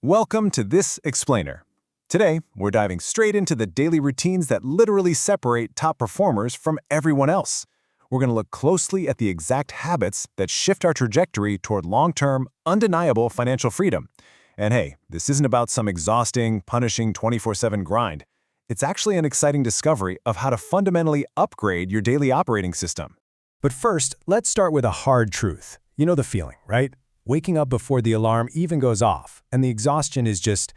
Welcome to This Explainer. Today, we're diving straight into the daily routines that literally separate top performers from everyone else. We're going to look closely at the exact habits that shift our trajectory toward long-term, undeniable financial freedom. And hey, this isn't about some exhausting, punishing 24/7 grind. It's actually an exciting discovery of how to fundamentally upgrade your daily operating system. But first, let's start with a hard truth. You know the feeling, right? Waking up before the alarm even goes off, and the exhaustion is just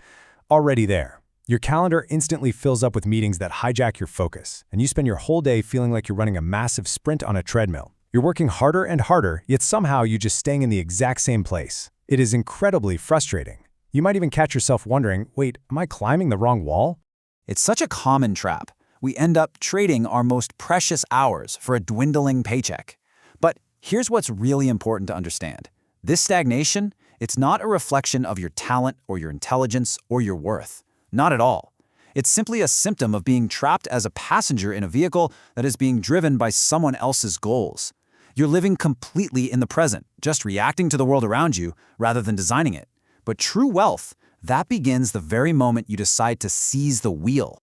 already there. Your calendar instantly fills up with meetings that hijack your focus, and you spend your whole day feeling like you're running a massive sprint on a treadmill. You're working harder and harder, yet somehow you're just staying in the exact same place. It is incredibly frustrating. You might even catch yourself wondering, wait, am I climbing the wrong wall? It's such a common trap. We end up trading our most precious hours for a dwindling paycheck. But here's what's really important to understand. This stagnation, it's not a reflection of your talent or your intelligence or your worth. Not at all. It's simply a symptom of being trapped as a passenger in a vehicle that is being driven by someone else's goals. You're living completely in the present, just reacting to the world around you rather than designing it. But true wealth, that begins the very moment you decide to seize the wheel.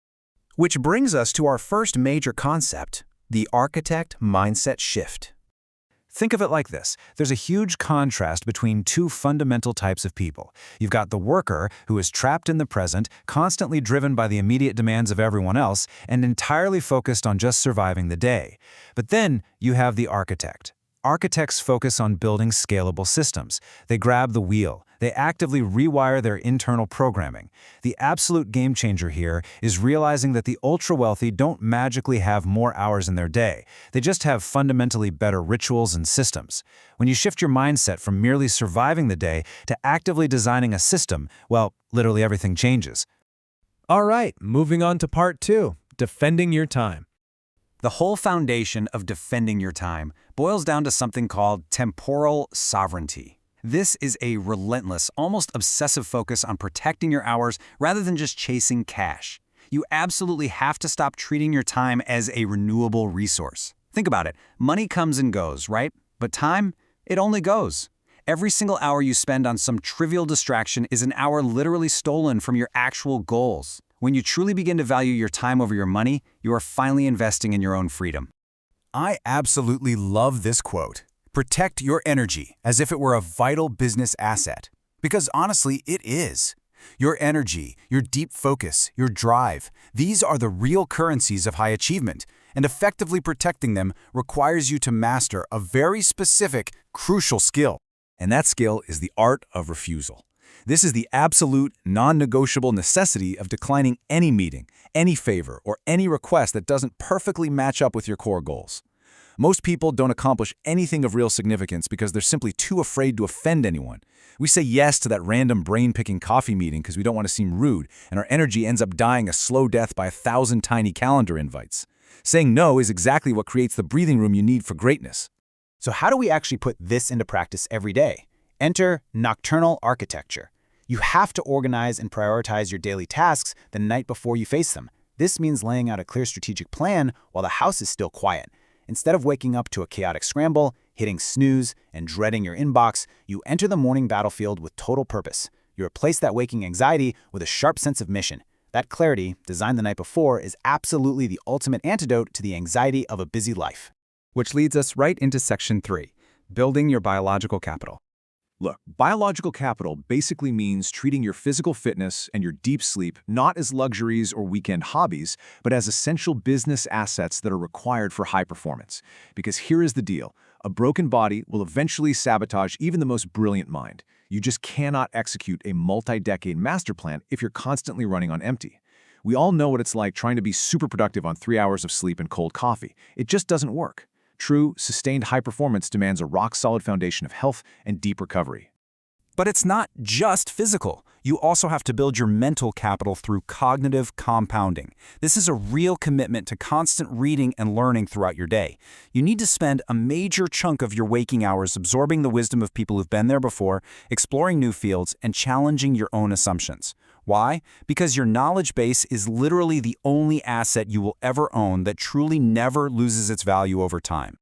Which brings us to our first major concept, the architect mindset shift. Think of it like this. There's a huge contrast between two fundamental types of people. You've got the worker, who is trapped in the present, constantly driven by the immediate demands of everyone else, and entirely focused on just surviving the day. But then you have the architect. Architects focus on building scalable systems. They grab the wheel. They actively rewire their internal programming. The absolute game changer here is realizing that the ultra-wealthy don't magically have more hours in their day. They just have fundamentally better rituals and systems. When you shift your mindset from merely surviving the day to actively designing a system, well, literally everything changes. All right, moving on to part 2, defending your time. The whole foundation of defending your time boils down to something called temporal sovereignty. This is a relentless, almost obsessive focus on protecting your hours rather than just chasing cash. You absolutely have to stop treating your time as a renewable resource. Think about it. Money comes and goes, right? But time, it only goes. Every single hour you spend on some trivial distraction is an hour literally stolen from your actual goals. When you truly begin to value your time over your money, you are finally investing in your own freedom. I absolutely love this quote. Protect your energy as if it were a vital business asset. Because honestly, it is. Your energy, your deep focus, your drive, these are the real currencies of high achievement, and effectively protecting them requires you to master a very specific, crucial skill. And that skill is the art of refusal. This is the absolute, non-negotiable necessity of declining any meeting, any favor, or any request that doesn't perfectly match up with your core goals. Most people don't accomplish anything of real significance because they're simply too afraid to offend anyone. We say yes to that random brain-picking coffee meeting because we don't want to seem rude, and our energy ends up dying a slow death by 1,000 tiny calendar invites. Saying no is exactly what creates the breathing room you need for greatness. So how do we actually put this into practice every day? Enter nocturnal architecture. You have to organize and prioritize your daily tasks the night before you face them. This means laying out a clear strategic plan while the house is still quiet. Instead of waking up to a chaotic scramble, hitting snooze, and dreading your inbox, you enter the morning battlefield with total purpose. You replace that waking anxiety with a sharp sense of mission. That clarity, designed the night before, is absolutely the ultimate antidote to the anxiety of a busy life. Which leads us right into Section 3, building your biological capital. Look, biological capital basically means treating your physical fitness and your deep sleep not as luxuries or weekend hobbies, but as essential business assets that are required for high performance. Because here is the deal. A broken body will eventually sabotage even the most brilliant mind. You just cannot execute a multi-decade master plan if you're constantly running on empty. We all know what it's like trying to be super productive on 3 hours of sleep and cold coffee. It just doesn't work. True, sustained high performance demands a rock-solid foundation of health and deep recovery. But it's not just physical. You also have to build your mental capital through cognitive compounding. This is a real commitment to constant reading and learning throughout your day. You need to spend a major chunk of your waking hours absorbing the wisdom of people who've been there before, exploring new fields, and challenging your own assumptions. Why? Because your knowledge base is literally the only asset you will ever own that truly never loses its value over time.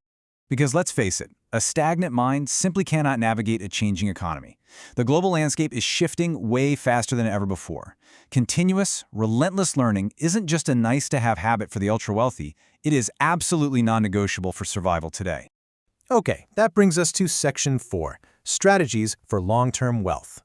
Because let's face it, a stagnant mind simply cannot navigate a changing economy. The global landscape is shifting way faster than ever before. Continuous, relentless learning isn't just a nice-to-have habit for the ultra-wealthy, it is absolutely non-negotiable for survival today. Okay, that brings us to Section 4, Strategies for Long-Term Wealth.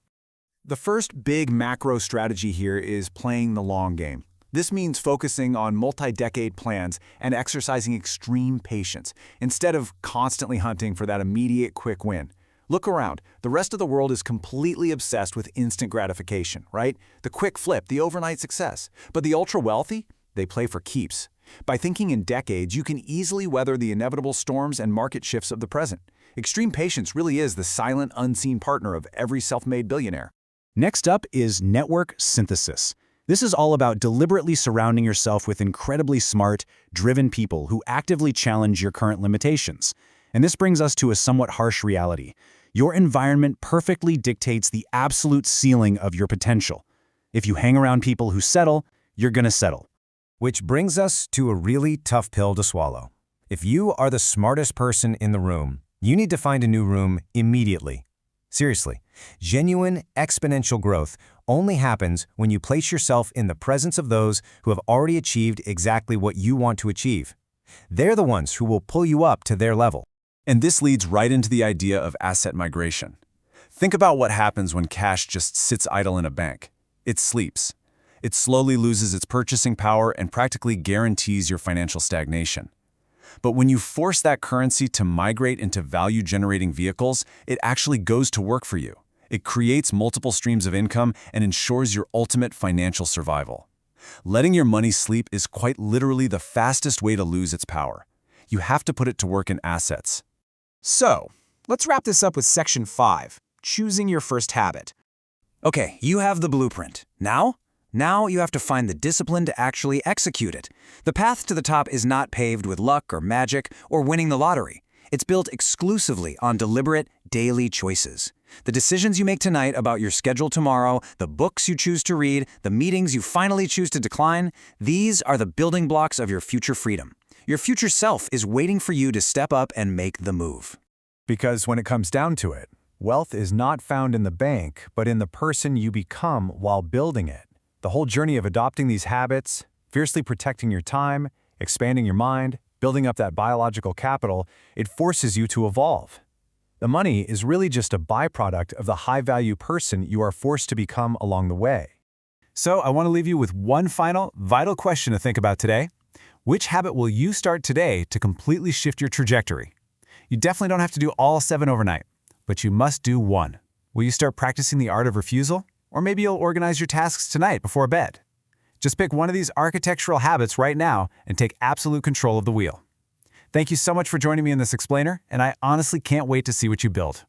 The first big macro strategy here is playing the long game. This means focusing on multi-decade plans and exercising extreme patience, instead of constantly hunting for that immediate quick win. Look around. The rest of the world is completely obsessed with instant gratification, right? The quick flip, the overnight success. But the ultra-wealthy, they play for keeps. By thinking in decades, you can easily weather the inevitable storms and market shifts of the present. Extreme patience really is the silent, unseen partner of every self-made billionaire. Next up is network synthesis. This is all about deliberately surrounding yourself with incredibly smart, driven people who actively challenge your current limitations. And this brings us to a somewhat harsh reality. Your environment perfectly dictates the absolute ceiling of your potential. If you hang around people who settle, you're gonna settle. Which brings us to a really tough pill to swallow. If you are the smartest person in the room, you need to find a new room immediately. Seriously, genuine exponential growth only happens when you place yourself in the presence of those who have already achieved exactly what you want to achieve. They're the ones who will pull you up to their level. And this leads right into the idea of asset migration. Think about what happens when cash just sits idle in a bank. It sleeps. It slowly loses its purchasing power and practically guarantees your financial stagnation. But when you force that currency to migrate into value-generating vehicles, it actually goes to work for you. It creates multiple streams of income and ensures your ultimate financial survival. Letting your money sleep is quite literally the fastest way to lose its power. You have to put it to work in assets. So, let's wrap this up with Section 5, choosing your first habit. Okay, you have the blueprint. Now you have to find the discipline to actually execute it. The path to the top is not paved with luck or magic or winning the lottery. It's built exclusively on deliberate, daily choices. The decisions you make tonight about your schedule tomorrow, the books you choose to read, the meetings you finally choose to decline, these are the building blocks of your future freedom. Your future self is waiting for you to step up and make the move. Because when it comes down to it, wealth is not found in the bank, but in the person you become while building it. The whole journey of adopting these habits, fiercely protecting your time, expanding your mind, building up that biological capital, it forces you to evolve. The money is really just a byproduct of the high-value person you are forced to become along the way. So I want to leave you with one final, vital question to think about today. Which habit will you start today to completely shift your trajectory? You definitely don't have to do all 7 overnight, but you must do one. Will you start practicing the art of refusal? Or maybe you'll organize your tasks tonight before bed. Just pick one of these architectural habits right now and take absolute control of the wheel. Thank you so much for joining me in this explainer, and I honestly can't wait to see what you build.